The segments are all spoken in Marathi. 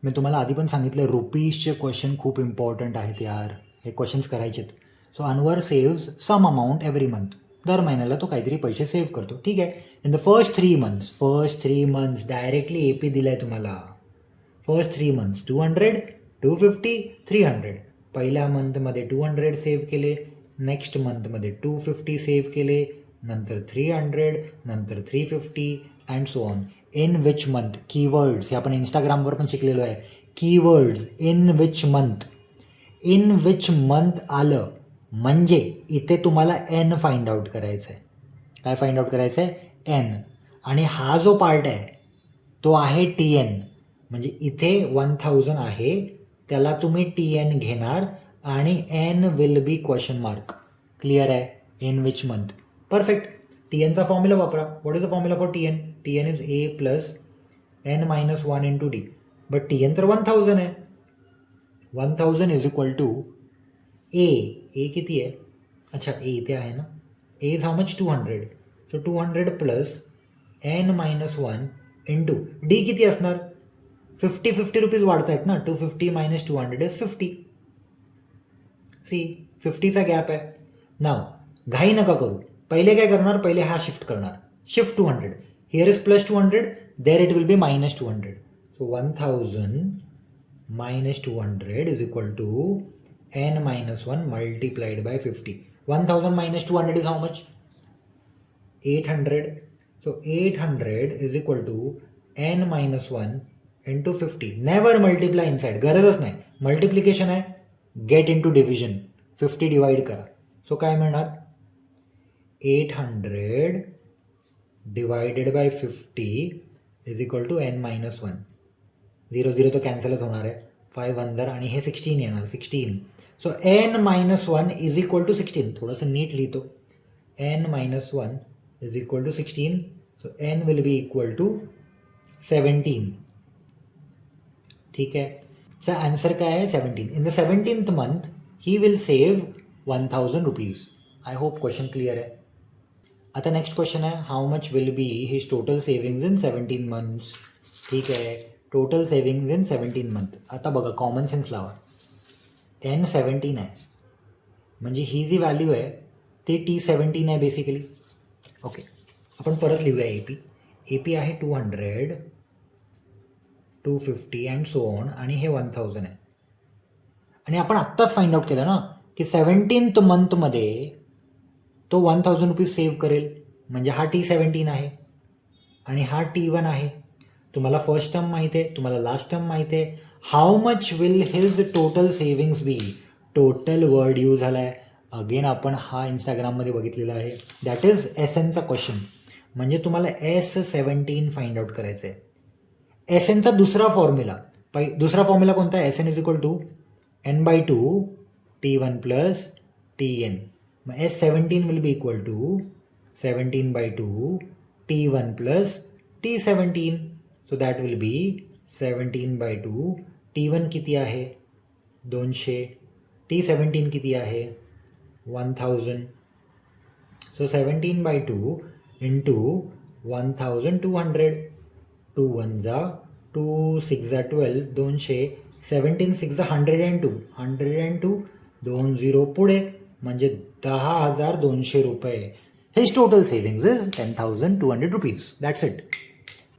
मी तुम्हाला आधी पण सांगितलं रुपीजचे क्वेश्चन खूप इम्पॉर्टंट आहेत यार, हे क्वेश्चन्स करायचेत. So Anwar saves some amount every month. दर महिन्याला तो काहीतरी पैसे सेव्ह करतो. ठीक आहे. In the first three months directly A P दिला आहे तुम्हाला. First 3 months 200, 250, 300. पहिल्या मंथमध्ये 200 सेव्ह केले, नेक्स्ट मंथमध्ये 250 सेव्ह केले, नंतर 300, नंतर 350 and so on. In which month keywords, हे आपण इंस्टाग्रामवर पण शिकलेलो आहे. Keywords in which month. In which month आलं म्हणजे इथे तुम्हाला एन फाइंड आउट करायचं आहे. काय फाइंड आउट करायचं आहे? एन. आणि हा जो पार्ट आहे तो आहे टी एन. म्हणजे इथे 1000 आहे, त्याला तुम्ही टी एन घेणार आणि N will be question mark. Clear आहे? In which month. Perfect. T एनचा फॉर्म्युला वापरा. What is the formula for T N? T N is a plus N minus 1 into D. But T N तर 1000 आहे. 1000 is equal to A. A किती आहे? अच्छा, ए इथे आहे ना. A is how much? 200. So 200 plus N minus 1 into D किती असणार? 50 रुपीज वाढत आहेत ना. 250 मायनस 200 इज 50. सी 50चा गॅप आहे. नाव घाई नका करू. पहिले काय करणार? पहिले हा शिफ्ट करणार. Shift 200. Here is plus 200, there it will be minus 200. So 1000 minus 200 is equal to N minus 1 multiplied by 50. 1000 minus 200 is how much? 800. So 800 is equal to n minus 1 into 50. Never multiply inside. गरजच नाही. मल्टिप्लिकेशन आहे. Get into division. 50 डिवाइड करा. सो काय मिळणार? 800 divided by 50 is equal to n minus 1. 0 0 तर कॅन्सलच होणार आहे. 5 अंदर आणि हे 16 येणार. 16. So n minus 1 is equal to 16. थोडंसं नीट लिहितो. n minus 1 is equal to 16. So n will be equal to 17. ठीक आहे. चा आन्सर काय आहे? 17. In the 17th month he will save 1000 rupees. I hope question clear आहे. आता नेक्स्ट क्वेश्चन आहे, how much will be his total savings in 17 months. ठीक आहे. Total savings in 17 month. आता बघा, कॉमन सेन्स लावा. एन 17 आहे म्हणजे ही जी व्हॅल्यू आहे ती T17 आहे बेसिकली. ओके, आपण परत लिहूया. A P. ए पी आहे 200, 250 अँड सो ऑन आणि हे 1000 आहे. आणि आपण आत्ताच फाइंड आउट केलं ना की 17th मंथमध्ये तो 1000 रुपीज सेव्ह करेल. म्हणजे हा T17 आहे आणि हा T1 आहे. तुम्हाला फर्स्ट टर्म माहीत आहे, तुम्हाला लास्ट टर्म माहीत आहे. How much will his total savings be. Total word use झाला आहे. अगेन आपण हा इंस्टाग्राममध्ये बघितलेला आहे. दॅट इज एस एनचा क्वेश्चन. म्हणजे तुम्हाला S17 फाइंड आउट करायचं आहे. एस एनचा दुसरा फॉर्म्युला कोणता आहे? S N is equal to n/2 T1 plus Tn. मग S17 will be equal to 17/2 T1 plus T17. So that will be 17/2. T1 किती आहे? 200. T17 किती आहे? 1000. So 17/2 into 1200. 2 1s are 2 6 are 12. 200. 17 6 are 102. 102. 2 0 पुढे म्हणजे 10,200 रुपये. His total savings is 10,200 rupees. That's it.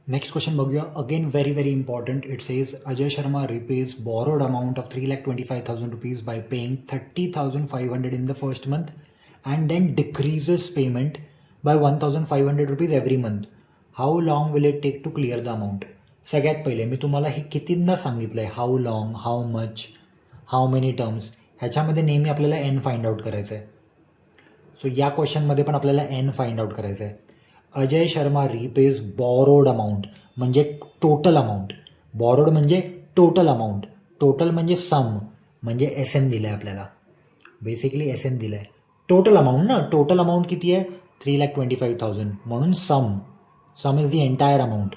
Next question बघूया. Again very very important. It says Ajay Sharma repays borrowed amount of 3,25,000 rupees by paying 30,500 in the first month and then decreases payment by 1,500 rupees every month. How long will it take to clear the amount? सगळ्यात पहिले मी तुम्हाला हे कितींदा सांगितलं आहे. How long, how much, how many terms. ह्याच्यामध्ये नेहमी आपल्याला एन फाइंड आउट करायचं आहे. सो या क्वेश्चनमध्ये पण आपल्याला एन फाइंड आउट करायचं आहे. अजय शर्मा रिपेज बॉरोड अमाऊंट म्हणजे टोटल अमाऊंट. बॉरोड म्हणजे टोटल अमाऊंट. टोटल म्हणजे सम म्हणजे एस एन दिलं आहे आपल्याला. बेसिकली एस एन दिलं आहे. टोटल अमाऊंट ना. टोटल अमाऊंट किती आहे? 3,25,000. म्हणून sum is the entire amount.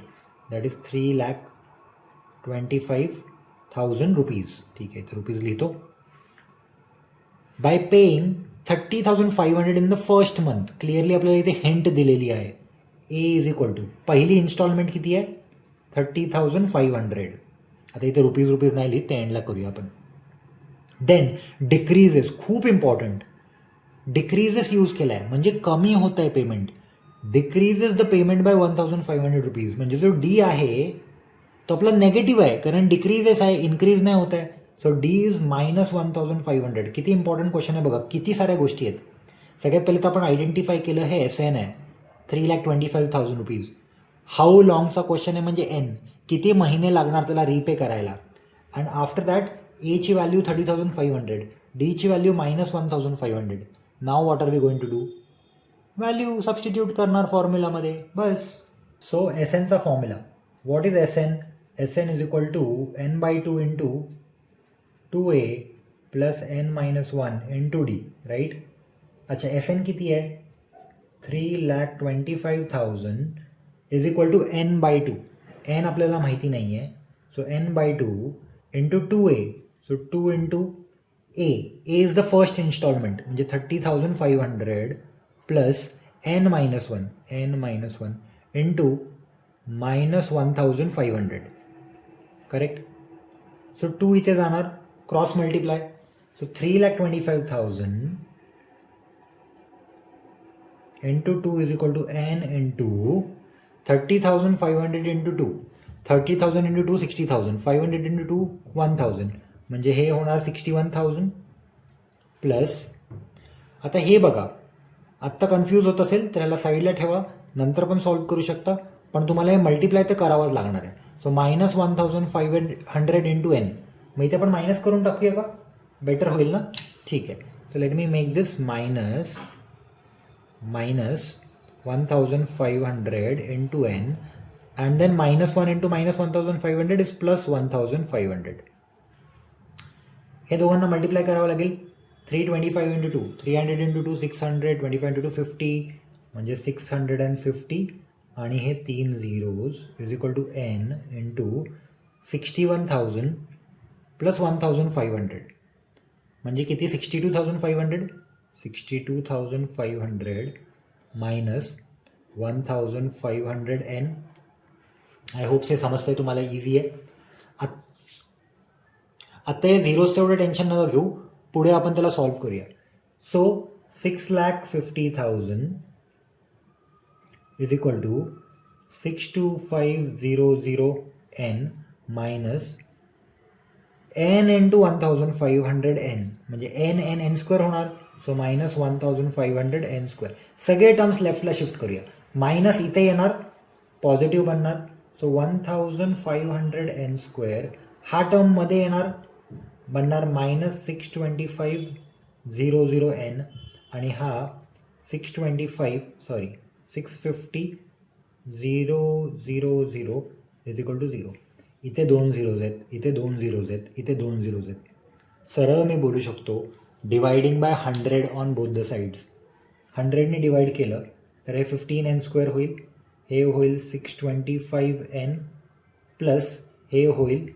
That is 3,25,000 rupees. ठीक आहे, तर रुपीज लिहितो. By paying 30,500 in the first month. Clearly आपल्याला इथे हिंट दिलेली आहे. ए इज इक्वल टू पहिली इन्स्टॉलमेंट किती आहे? 30,500 आता इथे रुपीज नाही लिहित, ते एंडला करूया आपण. देन डिक्रीजेस, खूप इम्पॉर्टंट, डिक्रीजेस यूज केला आहे म्हणजे कमी होत आहे payment. Decreases the payment by 1500 rupees, म्हणजे जो डी आहे तो आपला नेगेटिव्ह आहे, कारण डिक्रीजेस आहे, इन्क्रीज नाही होत आहे. So D is -1500. किती इम्पॉर्टंट क्वेश्चन आहे बघा, किती साऱ्या गोष्टी आहेत. सगळ्यात पहिले तर आपण आयडेंटिफाय केलं हे एस एन आहे, 3,25,000 रुपीज. हाऊ लॉंगचा क्वेश्चन आहे म्हणजे एन, किती महिने लागणार त्याला रीपे करायला. अँड आफ्टर दॅट एची व्हॅल्यू 30,500, डीची value -1500. Now what are we going to do, value substitute करणार फॉर्म्युलामध्ये, बस. सो एस एनचा formula, what is S N? S N is equal to n/2 into 2a plus n-1 into D, right. अच्छा, एस एन किती आहे? 3,25,000 is equal to n/2. n आपल्याला माहिती नाही आहे, so n/2 into 2a, so 2 into a is the first instalment म्हणजे 30,500 plus n-1 into -1,500, correct. So 2 इथे जाणार, cross multiply, so 3,25,000 into 2 is equal to n into 30,500 into 2, 30,000 into 2 60,000, 500 into 2 1,000, म्हणजे हे होणार 61,000 प्लस. आता हे बघा, आत्ता कन्फ्यूज होत असेल तर ह्याला साईडला ठेवा, नंतर पण सॉल्व्ह करू शकता, पण तुम्हाला हे मल्टिप्लाय तर करावंच लागणार आहे. सो -1,500 इंटू n, मग इथे आपण मायनस करून टाकूया का, बेटर होईल ना. ठीक आहे, so let me make this minus 1,500 into n and then -1 into -1,500 is plus 1,500. हे दोघांना मल्टिप्लाय करावं लागेल. 325 इंटू 2, 300 इंटू 2 600, 25 इंटू 2 50, म्हणजे 650, आणि हे 3 zeros is equal to n into 61,000 plus 1,500, म्हणजे किती? 62,500. 62,500 मायनस 1,500 n. आय होप हे समजतंय तुम्हाला, इझी आहे. आत्ता हे झिरोज तेवढं टेन्शन नका घेऊ, पुढे आपण त्याला सॉल्व्ह करूया. So 6,50,000 is equal to 62500 n minus n into 1,500 n, म्हणजे n स्क्वेअर होणार, सो मायनस 1,500 n स्क्वेअर. सगळे टर्म्स लेफ्टला शिफ्ट करूया, मायनस इथे येणार, पॉझिटिव्ह बनणार, सो 1,500 n स्क्वेअर हा टर्ममध्ये येणार, बनणार -625,000 n, आणि हा 650,000 इज इक्वल टू 0. इथे 2 झिरोज आहेत, इथे 2 झिरोज आहेत, इथे 2 झिरोज आहेत. सरळ मी बोलू शकतो dividing by 100 on both the sides. 100ने डिवाइड केलं तर हे 15n स्क्वेअर होईल, हे होईल 625n प्लस हे होईल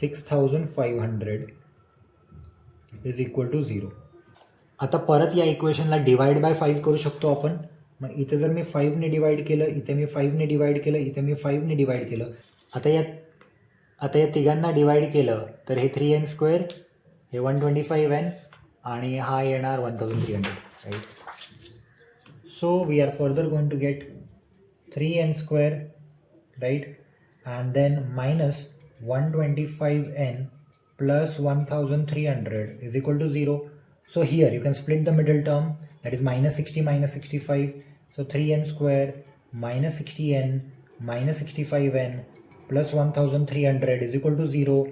6,500 इज इक्वल टू 0. आता परत या इक्वेशनला डिवाइड बाय 5 करू शकतो आपण. मग इथे जर मी 5ने डिवाइड केलं, इथे मी 5ने डिवाइड केलं, इथे मी 5ने डिवाइड केलं. आता या तिघांना डिवाइड केलं तर हे 3n स्क्वेअर, हे 125n, आणि हा येणार 1,300, right. So we are further going to get 3n square, right, and then minus 125n plus 1,300 is equal to 0. So here you can split the middle term, that is minus 60 minus 65. So 3n square minus 60n minus 65n plus 1,300 is equal to 0.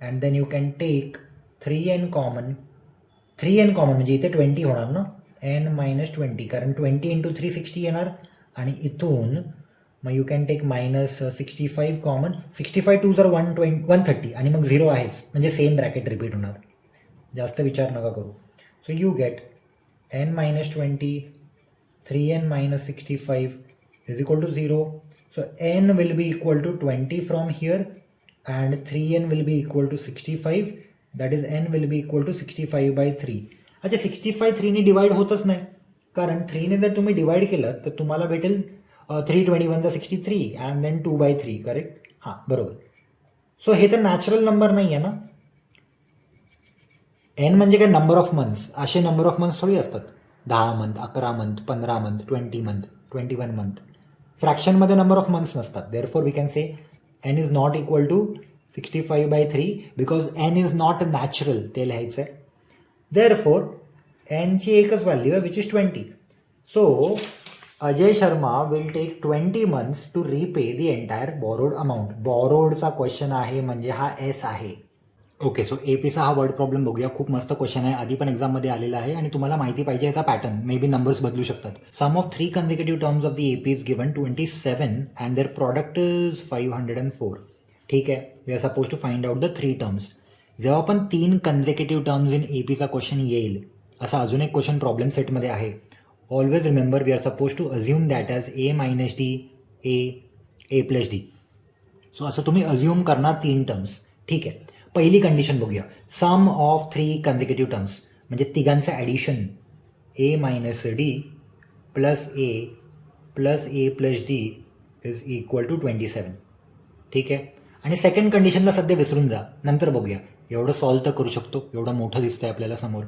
And then you can take 3n common म्हणजे इथे 20 होणार ना, n minus 20, कारण 20 into 3 60 येणार, आणि इथून मग you can take minus 65 common. 65 2 जर 130, आणि मग 0 आहेच, म्हणजे सेम ब्रॅकेट रिपीट होणार, जास्त विचार नका करू. So you gate n minus 20, 3n minus 65 is equal to 0. So n will be equal to 20 from here and 3n will be equal to 65, that is n will be equal to 65 by 3. अच्छा, 65 3ने डिवाइड होतच नाही, कारण 3ने जर तुम्ही डिवाइड केलं तर तुम्हाला भेटेल 321 63 अँड देन 2/3, करेक्ट. हां, बरोबर. सो हे तर नॅचरल नंबर नाही आहे ना. एन म्हणजे काय, नंबर ऑफ मंथ्स. असे नंबर ऑफ मंथ्स थोडी असतात. 10 month, 11 month, 15 month, 20 month, 21 month. फ्रॅक्शनमध्ये नंबर ऑफ मंथ्स नसतात. Therefore we can say N is not equal to 65/3 because N is not natural. ते लिहायचं आहे. देअरफॉर एनची एकच व्हॅल्यू आहे which is 20. So Ajay Sharma will take 20 months to repay the entire borrowed amount. बॉरोडचा क्वेश्चन आहे म्हणजे हा एस आहे. ओके, सो एपीचा हा वर्ड प्रॉब्लेम बघूया. खूप मस्त क्वेश्चन आहे, आधी पण एक्झाममध्ये आलेला आहे आणि तुम्हाला माहिती पाहिजे याचा पॅटर्न. मे बी नंबर्स बदलू शकतात. Sum of 3 consecutive terms of the AP is given 27 and their product is 504. ठीक आहे, we are suppose to find out the 3 terms. जेव्हा पण 3 कन्झिक्युटिव्ह टर्म्स इन एपीचा क्वेश्चन येईल, असा अजून एक क्वेश्चन प्रॉब्लेम सेटमध्ये आहे. Always remember we are suppose to assume that as A minus D, A plus D. So असं तुम्ही अज्युम करणार 3 टर्म्स. ठीक आहे, पहिली कंडिशन बघूया. सम ऑफ 3 कन्झिक्युटिव्ह टर्म्स म्हणजे तिघांचं addition A minus D plus A plus D is equal to 27. ठीक आहे, आणि सेकंड कंडिशनला सध्या विसरून जा, नंतर बघूया. एवढं सॉल्व तर करू शकतो, एवढं मोठं दिसतं आहे आपल्याला समोर.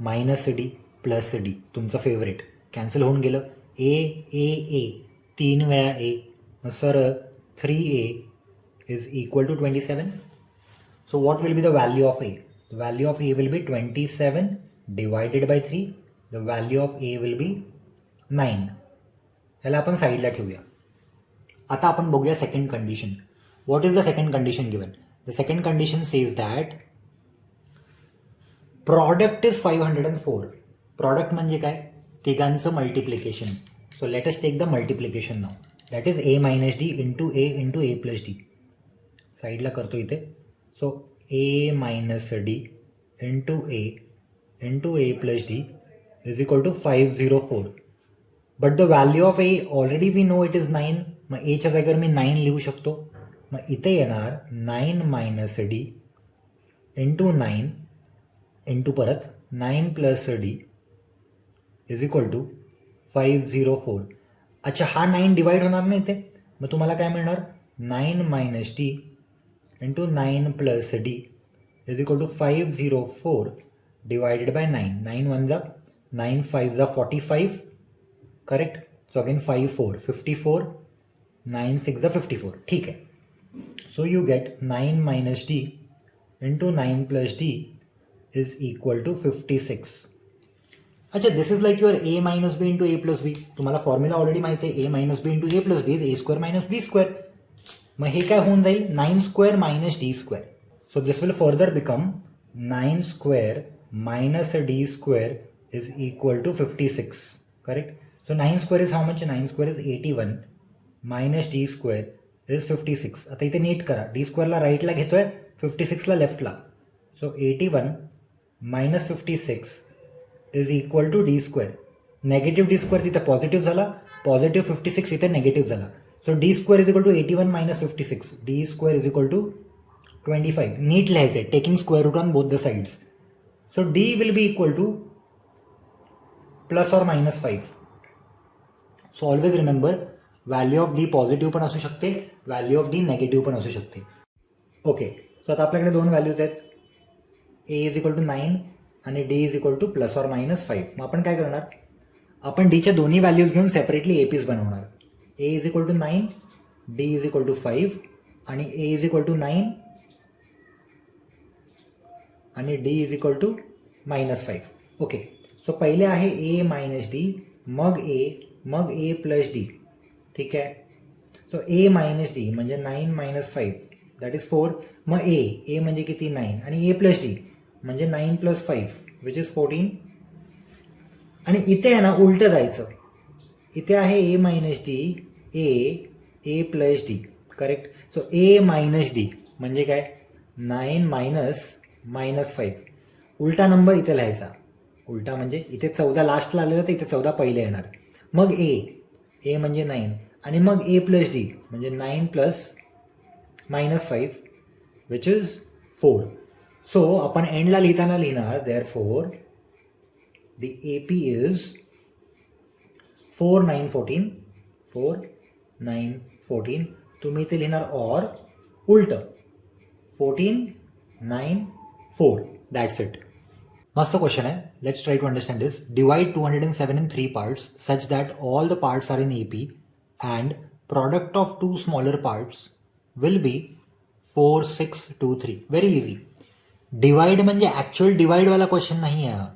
मायनस डी प्लस डी, तुमचं फेवरेट, कॅन्सल होऊन गेलं. ए ए ए 3 वेळा ए, sir 3a is equal to 27. So what will be the value of a? The value of a will be 27 divided by 3. The value of a will be 9. ह्याला आपण साईडला ठेवूया. आता आपण बघूया second condition. What is the second condition given? The second condition says that product is 504. Product म्हणजे काय? तिघांचं multiplication. So let us take the multiplication now. That is A minus D into A plus D. साईडला करतो इथे. So A minus D into A plus D is equal to 504. But the value of A already we know it is 9. मग एच्या जागेवर मी 9 लिहू शकतो. मग इथे येणार 9 मायनस डी इंटू 9 इंटू परत 9 plus D is equal to 504. अच्छा, हा 9 डिवाइड होणार नाही इथे. मग तुम्हाला काय मिळणार? 9 minus D into 9 plus D is equal to 504 divided by 9. 9 1 जा, 9 5 जा 45. करेक्ट. सो अगेन 5 4 54, 9 6 जा 54. ठीक आहे. So you get 9 minus D into 9 plus D is equal to 56. अच्छा, this is like your A minus B into A plus B. तुम्हाला फॉर्म्युला ऑलरेडी माहिती आहे. A minus B into A plus B is A square minus B square. मग हे काय होऊन जाईल? 9 square minus D square. So this will further become 9 square minus D square is equal to 56. Correct. So 9 square is how much? 9 square is 81 minus D square is 56. आता इथे नीट करा. डी स्क्वेअरला राईटला घेतोय, 56ला लेफ्टला. So 81 minus 56 is equal to D square. Negative D square तिथे पॉझिटिव्ह झाला, पॉझिटिव्ह 56 इथे नेगेटिव्ह झाला. So D square is equal to 81 minus 56. D square is equal to 25. नीट लिहायचं आहे, taking square root on both the sides. So D will be equal to plus or minus 5. So always remember, value of D positive पण असू शकते, व्हॅल्यू ऑफ डी नेगेटिव्ह पण असू शकते. ओके, सो आता आपल्याकडे 2 व्हॅल्यूज आहेत. ए इज इक्वल टू 9 आणि D is equal to plus or minus 5. मग आपण काय करणार? आपण डीच्या दोन्ही व्हॅल्यूज घेऊन सेपरेटली एपीज बनवणार. A is equal to 9, D is equal to 5 आणि ए इज इक्वल टू 9 आणि D is equal to minus 5. Okay, so पहिले आहे ए मायनस डी, मग ए प्लस डी. ठीक आहे. सो ए मायनस डी म्हणजे 9 मायनस 5 दॅट इज 4. मग ए म्हणजे किती? 9 आणि ए प्लस डी म्हणजे 9 प्लस 5 विच इज 14. आणि इथे आहे ना उलटं जायचं. इथे आहे A minus D, A plus D. Correct. So A minus D म्हणजे काय? 9 मायनस 5. उलटा नंबर इथे लिहायचा. उलटा म्हणजे इथे 14 लास्टला आलेलं तर इथे 14 पहिले येणार. मग ए म्हणजे 9 आणि मग ए प्लस डी म्हणजे 9 plus minus 5 which is 4. So आपण एंडला लिहिताना लिहिणार देअरफॉर द AP इज 4 9 14. 4 9 14. तुम्ही इथे लिहिणार ऑर उलटं. 14, 9, 4. That's it. मस्त क्वेश्चन आहे. Let's try to understand this. Divide 207 in 3 parts such that all the parts are in AP and product of two smaller parts will be 4, 6, 2, 3. Very easy. Divide म्हणजे ॲक्च्युअल डिवाइडवाला क्वेश्चन नाही आहे हा.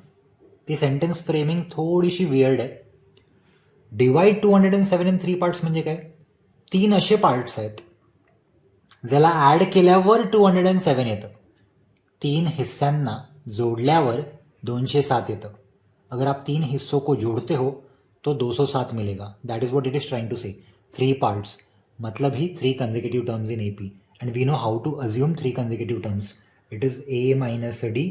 ती सेंटेन्स फ्रेमिंग थोडीशी वियर्ड आहे. डिवाइड 207 in 3 parts म्हणजे काय? 3 असे पार्ट्स आहेत ज्याला ॲड केल्यावर 207 येतं. 3 हिस्स्यांना जोड़ल्यावर 207 येतं. अगर आप 3 हिस्सों को जोड़ते हो तो 207 मिलेगा. That is what it is trying to say. 3 parts मतलब ही 3 consecutive terms in AP and we know how to assume 3 consecutive terms. It is A minus D,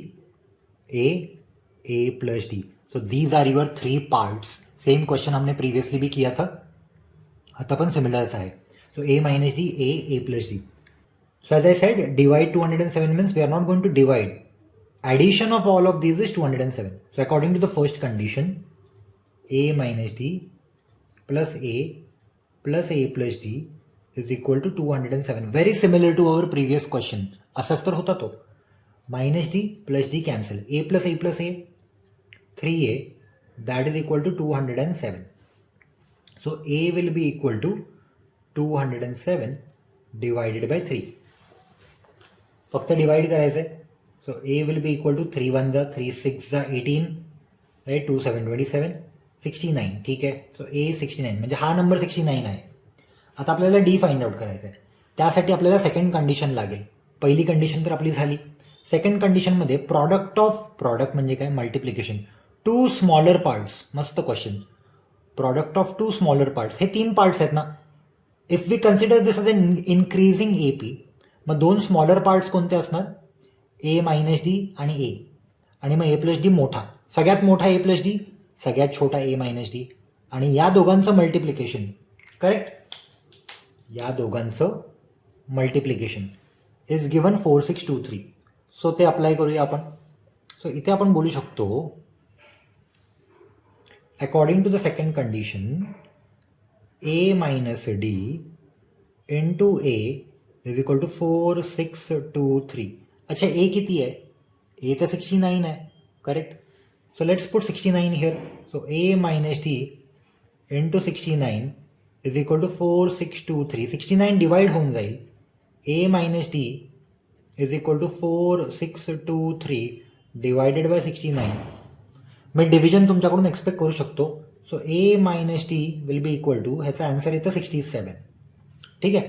A plus D. So these are your 3 parts. Same question हमने प्रीवियसली भी किया था, आता पण सिमिलरच आहे. So A minus D, A plus D. So as I said, divide 207 means we are not going to divide. Addition of all of these is 207. So according to the first condition, A minus D plus A plus D is equal to 207. Very similar to our previous question. असाच तर होता तो. Minus D plus D cancel. A plus A 3A, that is equal to 207. So A will be equal to 207 divided by 3. फक्त डिवाइड करायचं आहे. So A will be equal to 3 1 जा 3 6 जा 18, राईट. 2 7 27, 69. ठीक आहे. सो A 69 म्हणजे हा नंबर 69 आहे. आता आपल्याला D फाइंड आउट करायचं आहे. त्यासाठी आपल्याला सेकंड कंडिशन लागेल. पहिली कंडिशन तर आपली झाली. सेकंड कंडिशनमध्ये प्रॉडक्ट म्हणजे काय? मल्टिप्लिकेशन. 2 smaller parts. मस्त question. Product of 2 smaller parts. हे 3 पार्ट्स आहेत ना. If we consider this as an increasing AP, मग 2 स्मॉलर पार्ट्स कोणते असणार? A minus D आणि A. आणि मग A plus D मोठा. सगळ्यात मोठा A plus D, सगळ्यात छोटा A minus D. आणि या दोघांचं मल्टिप्लिकेशन. करेक्ट? या दोघांचं मल्टिप्लिकेशन इज गिवन 4 6 2 3. सो ते अप्लाय करूया आपण. सो इथे आपण बोलू शकतो, according to the second condition, A minus D into A is equal to 4 6 2 3. अच्छा, A किती आहे? A तर 69 आहे. Correct? So let's put 69 here. So A minus D into 69 is equal to 4 6 2 3. 69 divide होऊन जाईल. A minus D is equal to 4 6 2 3 divided by 69. मी डिव्हिजन तुमच्याकडून एक्सपेक्ट करू शकतो. So A minus D will be equal to, ह्याचा आन्सर येतं 67. ठीक आहे.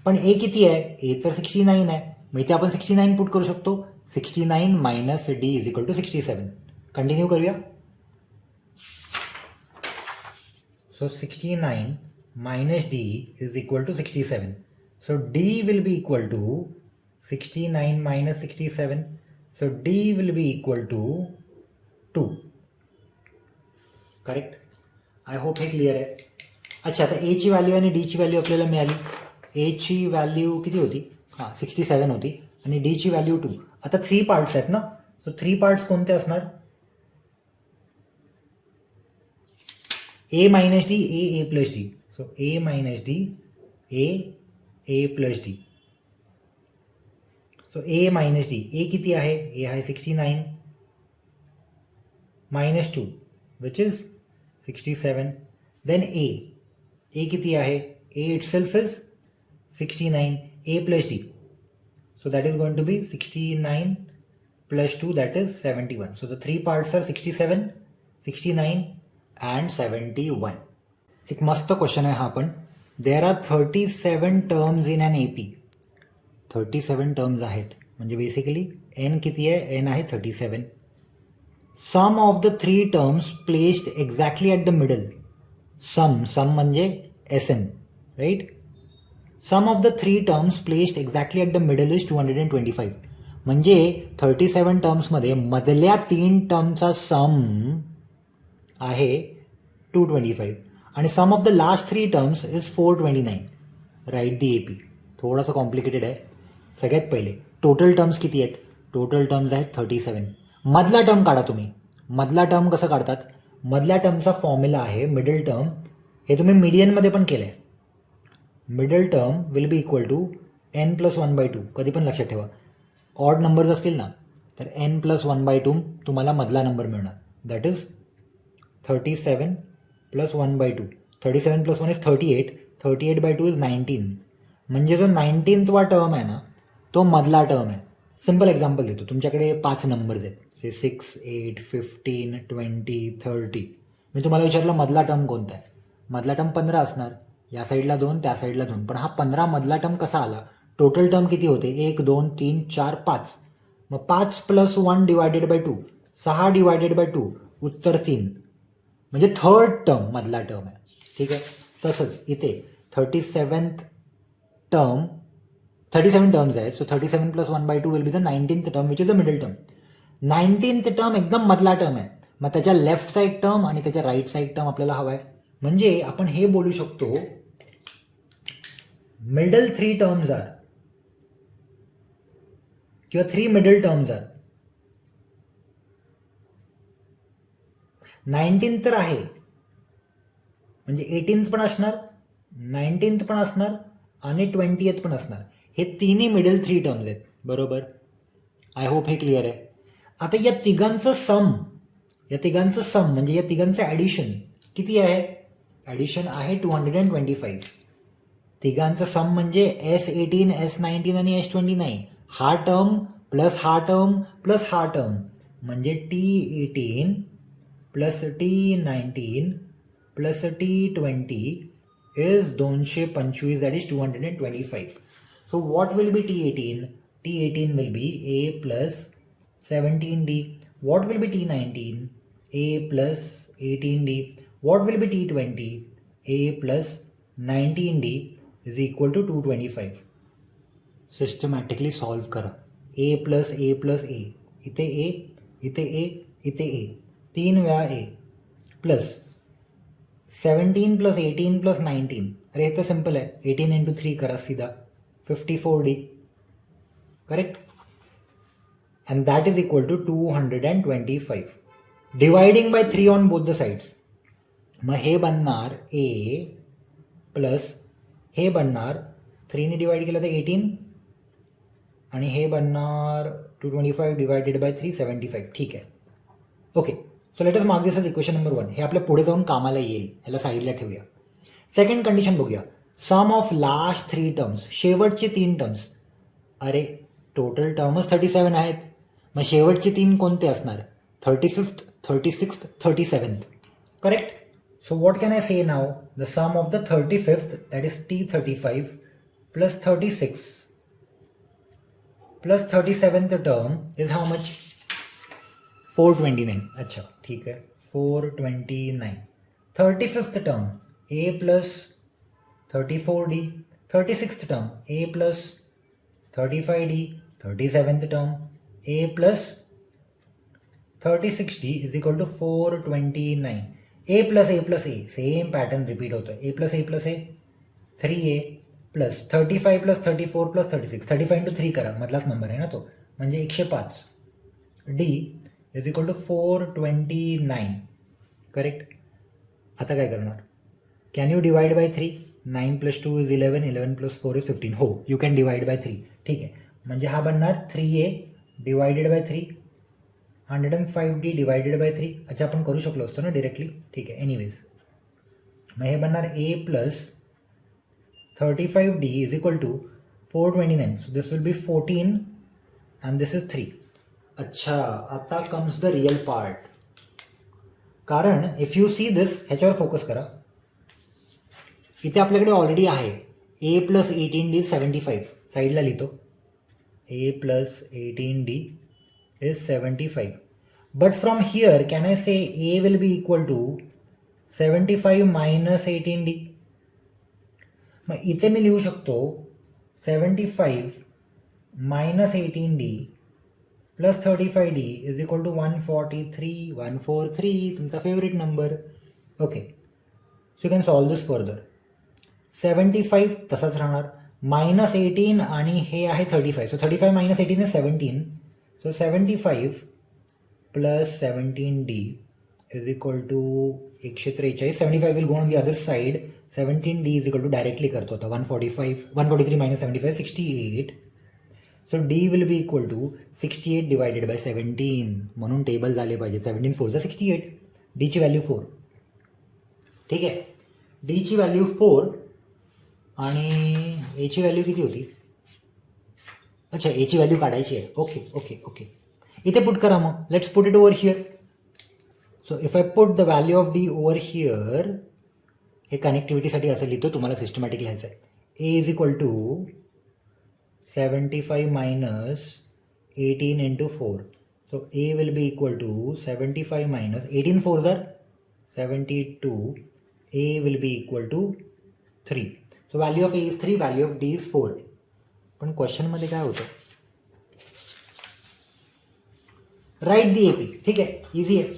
पण A किती आहे? A तर 69 आहे. मग इथे आपण 69 पुट करू शकतो. 69 minus D is equal to 67. Continue करूया. So 69 minus D is equal to 67. So D will be equal to 69 minus 67. So D will be equal to 2. Correct? I hope हे क्लिअर आहे. अच्छा, आता A ची व्हॅल्यू आणि D ची व्हॅल्यू आपल्याला मिळाली. A ची व्हॅल्यू किती होती? 67 होती. आणि D ची व्हॅल्यू 2. आता 3 पार्ट्स आहेत ना. सो 3 पार्ट्स कोणते असणार? A minus D, A plus D. So A minus D, A plus D. So A minus D. A किती आहे? A आहे 69 minus 2 which is 67. Then A किती आहे? A itself is 69. A plus D. So that is going to be 69 plus 2, that is 71. So the 3 parts are 67, 69 and 71. एक मस्त क्वेश्चन आहे हा पण. There are 37 terms in an AP. 37 terms आहेत. म्हणजे बेसिकली N किती आहे? N आहे 37. Sum of the 3 terms placed exactly at the middle. Sum म्हणजे SN, right? Sum of the 3 terms placed exactly at the middle is 225. म्हणजे 37 टर्म्समध्ये मधल्या 3 टर्मचा सम आहे 225 आणि sum of the last 3 terms is 429. Write the AP. थोडंसं कॉम्प्लिकेटेड आहे. सगळ्यात पहिले टोटल टर्म्स किती आहेत? टोटल टर्म्स आहेत 37. मधला टर्म काढा तुम्ही. मधला टर्म कसं काढतात? मधल्या टर्मचा फॉर्म्युला आहे मिडल टर्म. हे तुम्ही मीडियनमध्ये पण केलं आहे. Middle term will be equal to N plus 1/2, कधी पण लक्षात ठेवा, ऑड नंबर्स असतील ना तर एन प्लस 1/2 तुम्हाला मधला नंबर मिळणार. That is 37 plus 1/2. 37 plus 1 is 38. 38/2 is 19. म्हणजे जो 19th टर्म आहे ना तो मधला टर्म आहे. सिम्पल एक्झाम्पल देतो. तुमच्याकडे 5 नंबर्स आहेत, से 6, 8, 15, 20, 30. मी तुम्हाला विचारलं मधला टर्म कोणता आहे. मधला टर्म 15 असणार. या साईडला 2, त्या साईडला 2. पण हा 15 मधला टर्म कसा आला? टोटल टर्म किती होते? 1, 2, 3, 4, 5. मग 5 plus 1 divided by 2, 6 divided by 2, उत्तर 3. म्हणजे थर्ड टर्म मधला टर्म आहे. ठीक आहे. तसंच इथे 37th टर्म, 37 टर्म्स आहेत. So 37 plus 1/2 will be the 19th term which is the middle term. 19th term एकदम मधला टर्म आहे. मग त्याच्या लेफ्ट साईड टर्म आणि त्याच्या राईट साईड टर्म आपल्याला हवा आहे. म्हणजे आपण हे बोलू शकतो मिडल 3 टर्म्स आर, किंवा 3 मिडल टर्म्स आर. 19th तर आहे, म्हणजे 18th पण असणार, 19th पण असणार आणि 20th पण असणार. हे तिन्ही मिडल 3 टर्म्स आहेत. बरोबर. आय होप हे क्लिअर आहे. आता या तिघांचं सम म्हणजे या तिघांचं ॲडिशन किती आहे? ॲडिशन आहे 225. तिघांचं सम म्हणजे S18, S19 आणि S29. हा टर्म प्लस हा टर्म प्लस हा टर्म म्हणजे T18 plus T19 plus T20 is 225, that is 225. So what will be T18? T18 will be A plus 17D. What will be T19? A plus 18D. What will be T20? A plus 19D is equal to 225. Systematically solve करा. A plus A plus A. इथे A, इथे A, इथे A. 3 वेळा A प्लस 17 प्लस 18 प्लस 19. अरे हे तर सिम्पल आहे. 18 इंटू 3 करा सीधा, 54D. Correct. And that is equal to 225. Dividing by 3 on both the sides. मग हे बनणार A प्लस हे बनणार 3ने डिवाइड केलं तर 18 आणि हे बनणार 225 डिवायडेड बाय 3, 75. ठीक आहे. Okay. So let us mark this as equation number 1. हे आपल्या पुढे जाऊन कामाला येईल, ह्याला साईडला ठेवूया. सेकंड कंडिशन बघूया. सम ऑफ लास्ट 3 टर्म्स, शेवटचे 3 टर्म्स. अरे टोटल टर्मच 37 आहेत. मग शेवटचे 3 कोणते असणार? 35th, 36th, 37th. Correct. So what can I say now? The sum of the 35th, that is T35 plus 36 plus 37th term is how much? 429. अच्छा ठीक है, 429. 35th term A plus 34D. 36th term A plus 35D. 37th term A plus 36D is equal to 429. A plus A same pattern repeat होतं. A plus A 3A plus 35 plus 34 plus 36. 35 into 3 करा, मधलाच नंबर आहे ना तो, म्हणजे 105. D is equal to 429. Correct. आता काय करणार? Can you divide by 3? 9 plus 2 is 11, 11 plus 4 is 15. हो, यू कॅन डिवाइड बाय 3. ठीक आहे. म्हणजे हा बनणार 3A divided by 3, 105D divided by 3. अच्छा आपण करू शकलो असतो ना डिरेक्टली. ठीक आहे. एनिवेज मग हे बनणार A plus 35D is equal to 429. So this will be 14 and this is 3. अच्छा, आता कम्स द रियल पार्ट. कारण इफ यू सी दिस, ह्याच्यावर फोकस करा. इथे आपल्याकडे ऑलरेडी आहे A प्लस 18D 75. साईडला लिहितो. A plus 18D is 75. But from here can I say A will be equal to 75 minus 18D. मग इथे मी लिहू शकतो 75 minus 18D plus 35D is equal to 143. 143 तुमचा favourite number. Okay. So you can solve this further. 75 तसाच राहणार, मायनस 18 आणि हे आहे 35. So 35 minus 18 is 17. So 75 plus 17D is equal to 143. 75 will go on the other side. 17D is equal to directly करतो आता 143 minus 75 68. So D will be equal to 68 divided by 17 म्हणून टेबल झाले पाहिजे 17 4 68. डीची व्हॅल्यू 4. ठीक आहे, डीची व्हॅल्यू 4 आणि एची व्हॅल्यू किती होती? अच्छा, एची व्हॅल्यू काढायची आहे. ओके ओके ओके, इथे पुट करा मग. Let's put it over here. So if I put the value of D over here, हे कनेक्टिव्हिटीसाठी असं लिहितो, तुम्हाला सिस्टमॅटिक लिहायचं आहे. A is equal to 75 minus 18 into 4. So A will be equal to 75 minus 18 4s are 72. A will be equal to 3. So value of A is 3, value of D is 4. पण क्वेश्चनमध्ये काय होतं? Right the AP. ठीक आहे, इझी आहे.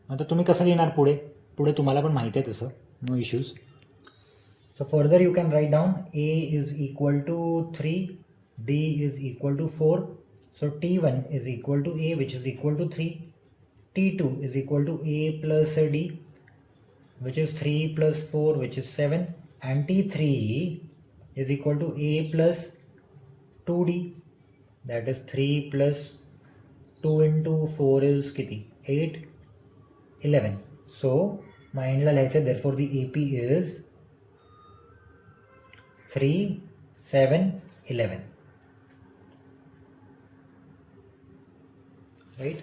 आता तुम्ही कसं लिहिणार पुढे? पुढे तुम्हाला पण माहिती आहे तसं, no issues. So further you can write down A is equal to 3, D is equal to 4. So T1 is equal to A, which is equal to 3. T2 is equal to A plus D, which is 3 plus 4, which is 7. And T3 is equal to A plus 2D, that is 3 plus 2 into 4 is kitty? 8, 11. So my end la lihaयचं, therefore the AP is 3, 7, 11. Right.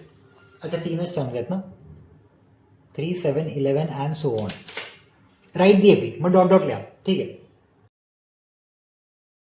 अच्छा, 3च टर्म्स आहेत ना, 3, 7, 11 and so on. Right the AP. मग डॉट डॉट लिहा. ठीक आहे.